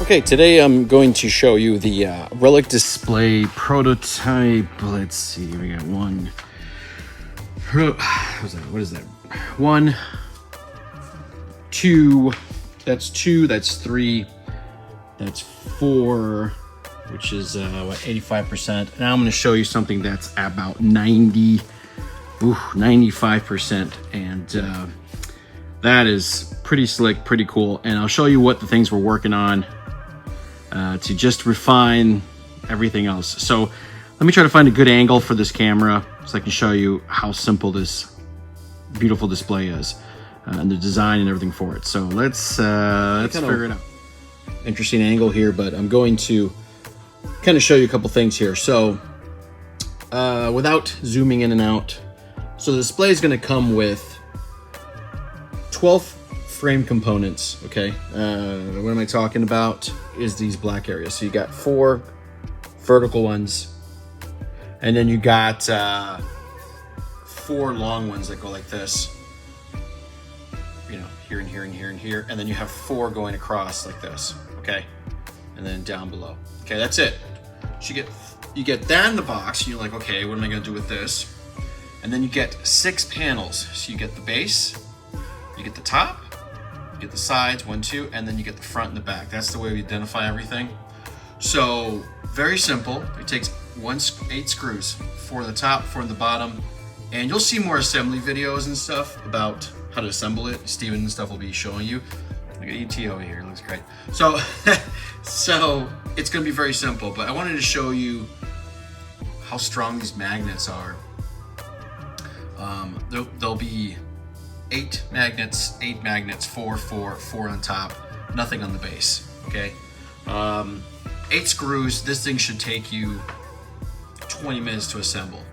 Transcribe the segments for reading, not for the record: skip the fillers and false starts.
Okay, today I'm going to show you the Relic display prototype. Let's see, we got one. What is that? One, two, that's two, that's three, that's four, which is what, 85%. Now I'm going to show you something that's about 95%, and that is pretty slick, pretty cool. And I'll show you what the things we're working on to just refine everything else. So let me try to find a good angle for this camera so I can show you how simple this beautiful display is and the design and everything for it. So let's figure it out. Interesting angle here, but I'm going to kind of show you a couple things here. So without zooming in and out, so the display is going to come with 12 frame components. Okay, what am I talking about is these black areas. So you got 4 vertical ones, and then you got 4 long ones that go like this, you know, here and here and here and here, and then you have 4 going across like this. Okay, and then down below. Okay, that's it. So you get that in the box, and you're like, okay, what am I going to do with this? And then you get 6 panels. So you get the base, you get the top, you get the sides, 1, 2, and then you get the front and the back. That's the way we identify everything. So very simple. It takes 8 screws, 4 on the top, 4 on the bottom, and you'll see more assembly videos and stuff about how to assemble it. Steven and stuff will be showing you. I got ET over here, it looks great. So, so it's gonna be very simple, but I wanted to show you how strong these magnets are. There'll be 8 magnets, 4 on top, nothing on the base, okay? 8 screws, this thing should take you 20 minutes to assemble.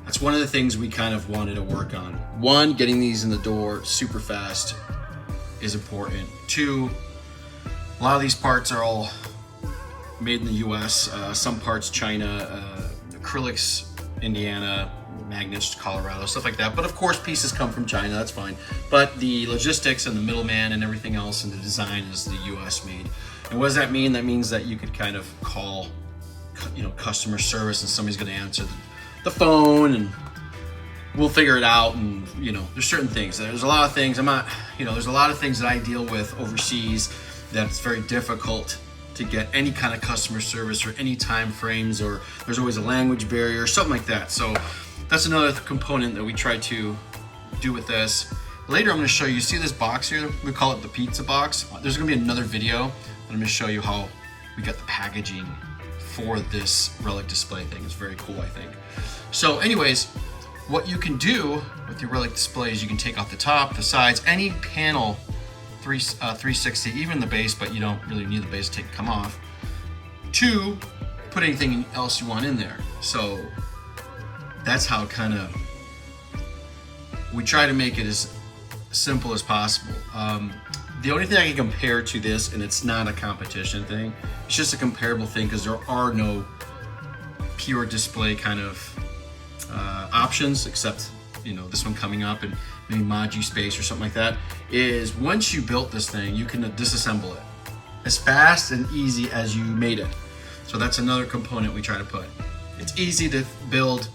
That's one of the things we kind of wanted to work on. 1, getting these in the door super fast is important. 2, a lot of these parts are all made in the US, some parts China, acrylics, Indiana, magnets, Colorado, stuff like that. But of course, pieces come from China, that's fine. But the logistics and the middleman and everything else and the design is the US made. And what does that mean? That means that you could kind of call, you know, customer service, and somebody's gonna answer the phone, and we'll figure it out. And, you know, there's certain things. There's a lot of things, there's a lot of things that I deal with overseas that it's very difficult to get any kind of customer service or any time frames, or there's always a language barrier or something like that. So that's another component that we try to do with this. Later I'm going to show you, see this box here? We call it the pizza box. There's going to be another video that I'm going to show you how we got the packaging for this Relic display thing. It's very cool, I think. So anyways, what you can do with your Relic display is you can take off the top, the sides, any panel, 360, even the base, but you don't really need the base to come off, to put anything else you want in there. So that's how kind of we try to make it as simple as possible. The only thing I can compare to this, and it's not a competition thing, it's just a comparable thing because there are no pure display kind of options, except, you know, this one coming up and maybe Maji Space or something like that, is once you built this thing, you can disassemble it as fast and easy as you made it. So that's another component we try to put. It's easy to build.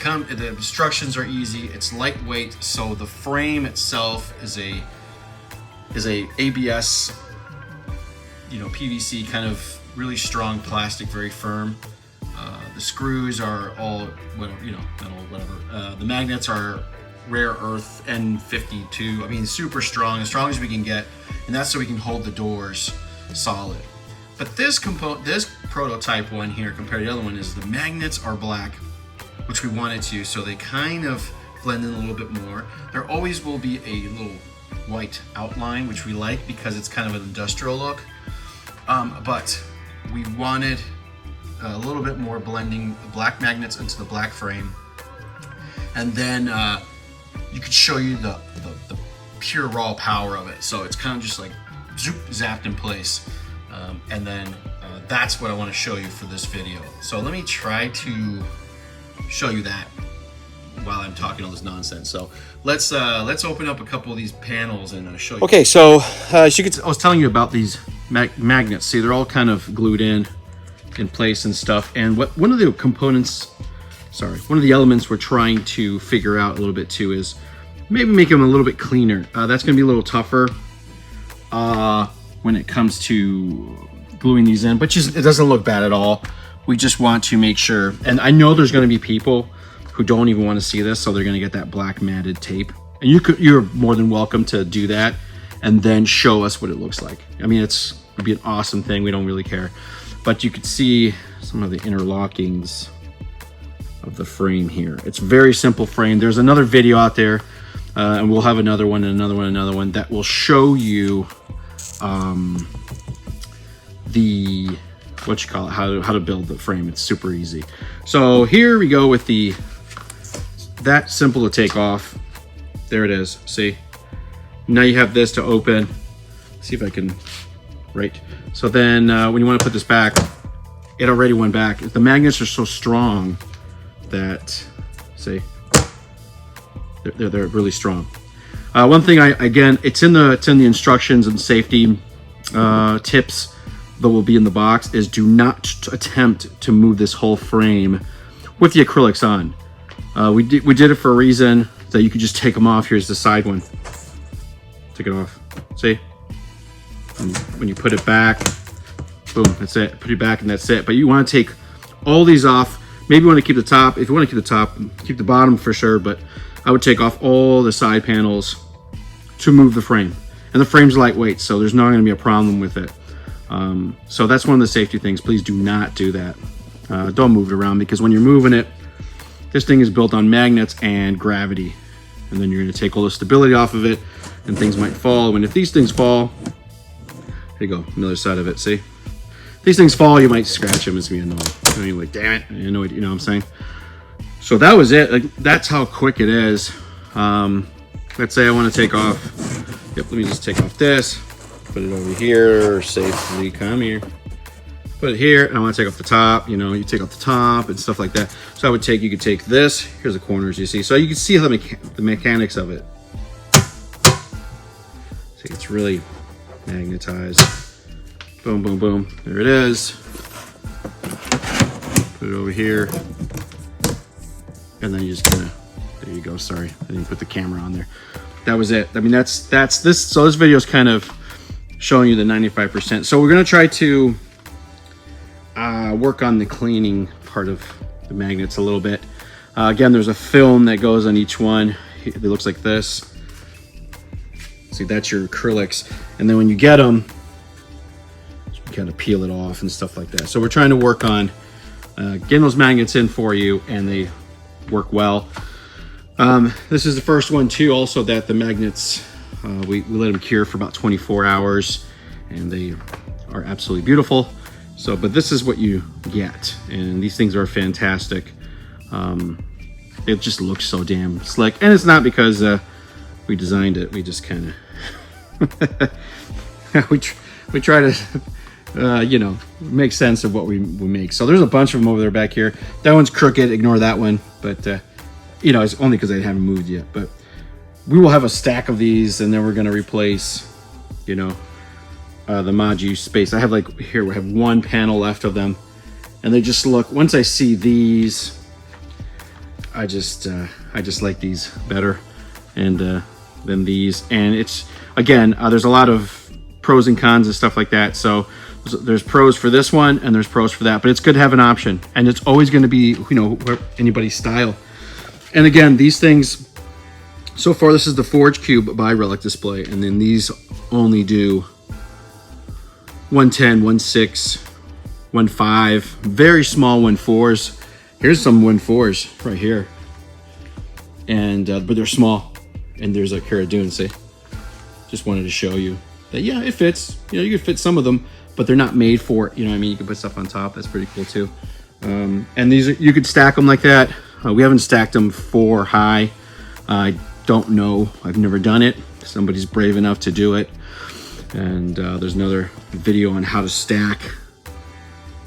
The instructions are easy. It's lightweight, so the frame itself is a ABS, you know, PVC kind of really strong plastic, very firm. The screws are all whatever, you know, metal, whatever. The magnets are rare earth N52. I mean, super strong, as strong as we can get, and that's so we can hold the doors solid. But this prototype one here compared to the other one is the magnets are black, which we wanted to, so they kind of blend in a little bit more. There always will be a little white outline, which we like because it's kind of an industrial look. But we wanted a little bit more blending the black magnets into the black frame. And then you could show you the pure raw power of it. So it's kind of just like zoop, zapped in place. And then that's what I want to show you for this video. So let me try to show you that while I'm talking all this nonsense. So let's open up a couple of these panels and show you. Okay, so as you can, I was telling you about these magnets. See, they're all kind of glued in place and stuff. And one of the components, one of the elements we're trying to figure out a little bit too is maybe make them a little bit cleaner. That's going to be a little tougher when it comes to gluing these in, but it doesn't look bad at all. We just want to make sure, and I know there's going to be people who don't even want to see this, so they're going to get that black matted tape. And you're more than welcome to do that and then show us what it looks like. I mean, it'd be an awesome thing. We don't really care. But you could see some of the interlockings of the frame here. It's a very simple frame. There's another video out there, and we'll have another one and another one and another one that will show you how to build the frame. It's super easy. So here we go with that simple to take off. There it is. See, now you have this to open. See if I can, right. So then when you want to put this back, it already went back. The magnets are so strong that, see, they're really strong. One thing, again, it's in the instructions and safety tips that will be in the box, is do not attempt to move this whole frame with the acrylics on. We did it for a reason, that you could just take them off. Here's the side one. Take it off. See? And when you put it back, boom, that's it. Put it back and that's it. But you want to take all these off. Maybe you want to keep the top. If you want to keep the top, keep the bottom for sure, but I would take off all the side panels to move the frame. And the frame's lightweight, so there's not going to be a problem with it. So that's one of the safety things. Please do not do that. Don't move it around, because when you're moving it, this thing is built on magnets and gravity. And then you're going to take all the stability off of it, and things might fall. And if these things fall, here you go, another side of it, see? If these things fall, you might scratch them. It's going to be annoying. And you're like, damn it, you know what I'm saying? So that was it. Like, that's how quick it is. Let's say I want to take off. Yep, let me just take off this. Put it over here safely. Come here. Put it here, and I want to take off the top. You know, you take off the top and stuff like that. So you could take this. Here's the corners, you see. So you can see how the mechanics of it. See, it's really magnetized. Boom, boom, boom. There it is. Put it over here. And then you just kind of, there you go. Sorry, I didn't put the camera on there. That was it. I mean, that's this. So this video is kind of showing you the 95%. So we're going to try to work on the cleaning part of the magnets a little bit. Again, there's a film that goes on each one. It looks like this. See, that's your acrylics. And then when you get them, you kind of peel it off and stuff like that. So we're trying to work on getting those magnets in for you, and they work well. This is the first one too, also, that the magnets, we let them cure for about 24 hours, and they are absolutely beautiful. So, but this is what you get, and these things are fantastic. It just looks so damn slick, and it's not because we designed it. We just kind of we try to you know, make sense of what we make. So there's a bunch of them over there back here. That one's crooked. Ignore that one, but you know, it's only because I haven't moved yet. But we will have a stack of these, and then we're going to replace, you know, the Maju space. I have, like, here we have one panel left of them, and they just look, once I see these, I just like these better and than these. And it's, again, there's a lot of pros and cons and stuff like that. So there's pros for this one and there's pros for that, but it's good to have an option, and it's always going to be, you know, anybody's style. And again, these things, so far this is the Forge Cube by Relic Display, and then these only do 110, 16, 15, very small 14s. Here's some 14s right here, and but they're small, and there's a Cara Dune. See, just wanted to show you that, yeah, it fits. You know, you could fit some of them, but they're not made for it. You know what I mean? You can put stuff on top. That's pretty cool too. And these are, you could stack them like that. We haven't stacked them 4 high. I don't know. I've never done it. Somebody's brave enough to do it. And there's another video on how to stack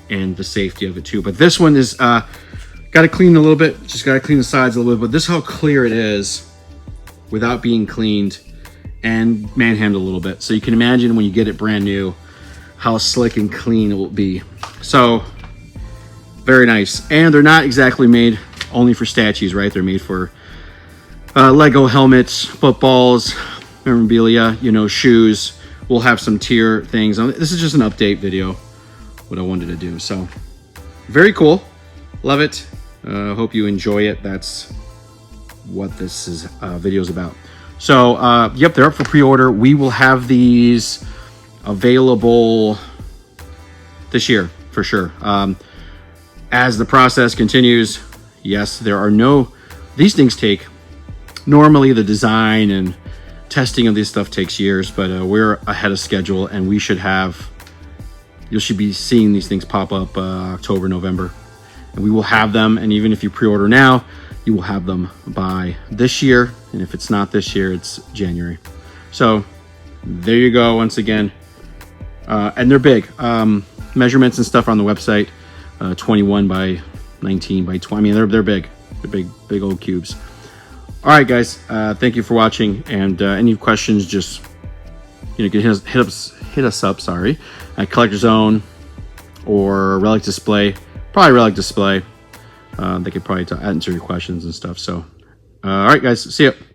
and the safety of it too. But this one is got to clean a little bit. Just got to clean the sides a little bit. But this is how clear it is without being cleaned and manhandled a little bit. So you can imagine when you get it brand new, how slick and clean it will be. So very nice. And they're not exactly made only for statues, right? They're made for Lego helmets, footballs, memorabilia, you know, shoes. We'll have some tier things. This is just an update video, what I wanted to do. So very cool. Love it. Hope you enjoy it. That's what this is video is about. So yep, they're up for pre-order. We will have these available this year for sure. As the process continues, yes, there are no, these things take, normally the design and testing of this stuff takes years, but we're ahead of schedule, and we should have, you should be seeing these things pop up October, November, and we will have them. And even if you pre-order now, you will have them by this year, and if it's not this year, it's January. So there you go. Once again, and they're big. Measurements and stuff are on the website. 21 by 19 by 20. I mean, they're big. They're big old cubes. All right, guys. Thank you for watching. And any questions, just, you know, hit us up. Sorry, at Collector Zone or Relic Display. Probably Relic Display. They could probably answer your questions and stuff. So, all right, guys. See ya.